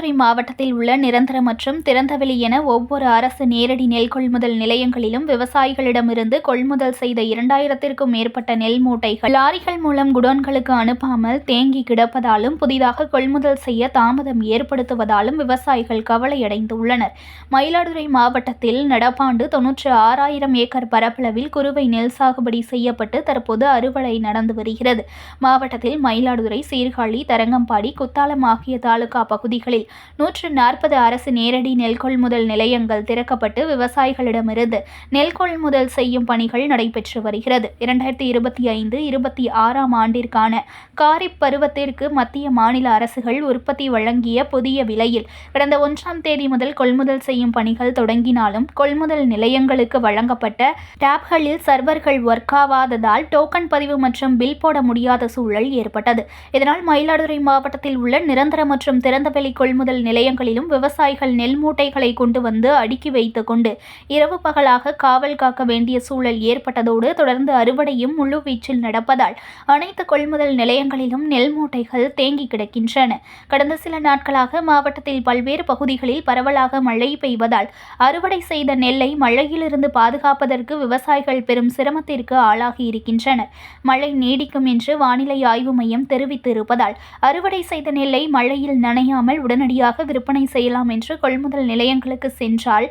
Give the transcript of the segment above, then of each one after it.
மயிலாடுதுறை மாவட்டத்தில் உள்ள நிரந்தர மற்றும் திறந்தவெளி என ஒவ்வொரு அரசு நேரடி நெல் கொள்முதல் நிலையங்களிலும் விவசாயிகளிடமிருந்து கொள்முதல் செய்த 2000க்கும் மேற்பட்ட நெல் மூட்டைகள் லாரிகள் மூலம் குடோன்களுக்கு அனுப்பாமல் தேங்கி கிடப்பதாலும் புதிதாக கொள்முதல் செய்ய தாமதம் ஏற்படுத்துவதாலும் விவசாயிகள் கவலையடைந்துள்ளனர். மயிலாடுதுறை மாவட்டத்தில் நடப்பாண்டு 96,000 ஏக்கர் பரப்பளவில் குறுவை நெல் சாகுபடி செய்யப்பட்டு தற்போது அறுவடை நடந்து வருகிறது. மாவட்டத்தில் மயிலாடுதுறை, சீர்காழி, தரங்கம்பாடி, குத்தாலம் ஆகிய தாலுகா பகுதிகளில் 140 அரசு நேரடி நெல் கொள்முதல் நிலையங்கள் திறக்கப்பட்டு விவசாயிகளிடமிருந்து நெல் கொள்முதல் செய்யும் பணிகள் நடைபெற்று வருகிறது. 2025-26 ஆண்டிற்கான காரிப் பருவத்திற்கு மத்திய, மாநில அரசுகள் உற்பத்தி வழங்கிய புதிய விலையில் கடந்த 1ஆம் தேதி முதல் கொள்முதல் செய்யும் பணிகள் தொடங்கினாலும் கொள்முதல் நிலையங்களுக்கு வழங்கப்பட்ட டேப்களில் சர்வர்கள் ஒர்க் ஆகாததால் டோக்கன் பதிவு மற்றும் பில் போட முடியாத சூழல் ஏற்பட்டது. இதனால் மயிலாடுதுறை மாவட்டத்தில் உள்ள நிரந்தர மற்றும் திறந்தவெளி கொள்முதல் நிலையங்களிலும் விவசாயிகள் நெல் மூட்டைகளை கொண்டு வந்து அடுக்கி வைத்துக் கொண்டு இரவு பகலாக காவல் காக்க வேண்டிய சூழல் ஏற்பட்டதோடு தொடர்ந்து அறுவடையும் முழுவீச்சில் நடப்பதால் அனைத்து கொள்முதல் நிலையங்களிலும் நெல் மூட்டைகள் தேங்கி கிடக்கின்றன. கடந்த சில நாட்களாக மாவட்டத்தில் பல்வேறு பகுதிகளில் பரவலாக மழை பெய்வதால் அறுவடை செய்த நெல்லை மழையிலிருந்து பாதுகாப்பதற்கு விவசாயிகள் பெரும் சிரமத்திற்கு ஆளாகி இருக்கின்றனர். மழை நீடிக்கும் என்று வானிலை ஆய்வு மையம் தெரிவித்திருப்பதால் அறுவடை செய்த நெல்லை மழையில் நனையாமல் உடனடியாக விற்பனை செய்யலாம் என்று கொள்முதல் நிலையங்களுக்கு சென்றால்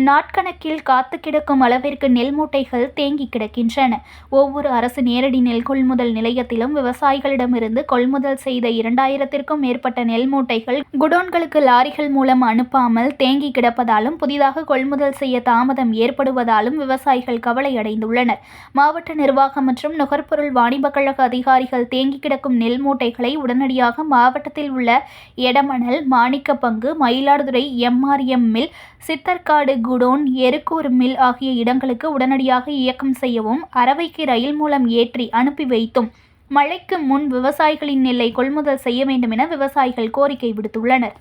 நாட்கணக்கில் காத்து கிடக்கும் அளவிற்கு நெல் மூட்டைகள் தேங்கி கிடக்கின்றன. ஒவ்வொரு அரசு நேரடி நெல் கொள்முதல் நிலையத்திலும் விவசாயிகளிடமிருந்து கொள்முதல் செய்த 2000க்கும் மேற்பட்ட நெல் மூட்டைகள் குடோன்களுக்கு லாரிகள் மூலம் அனுப்பாமல் தேங்கி கிடப்பதாலும் புதிதாக கொள்முதல் செய்ய தாமதம் ஏற்படுவதாலும் விவசாயிகள் கவலையடைந்துள்ளனர். மாவட்ட நிர்வாகம் மற்றும் நுகர்பொருள் வாணிப கழக அதிகாரிகள் தேங்கி கிடக்கும் நெல் மூட்டைகளை உடனடியாக மாவட்டத்தில் உள்ள Edamanal, Manikkappangu, Mayiladuthurai MRM mill, Chitharkadu godown, Erukkur mill ஆகிய இடங்களுக்கு உடனடியாக இயக்கம் செய்யவும், அரவைக்கு ரயில் மூலம் ஏற்றி அனுப்பி வைத்தும் மழைக்கு முன் விவசாயிகளின் நெல்லை கொள்முதல் செய்ய வேண்டும் என விவசாயிகள் கோரிக்கை விடுத்துள்ளனர்.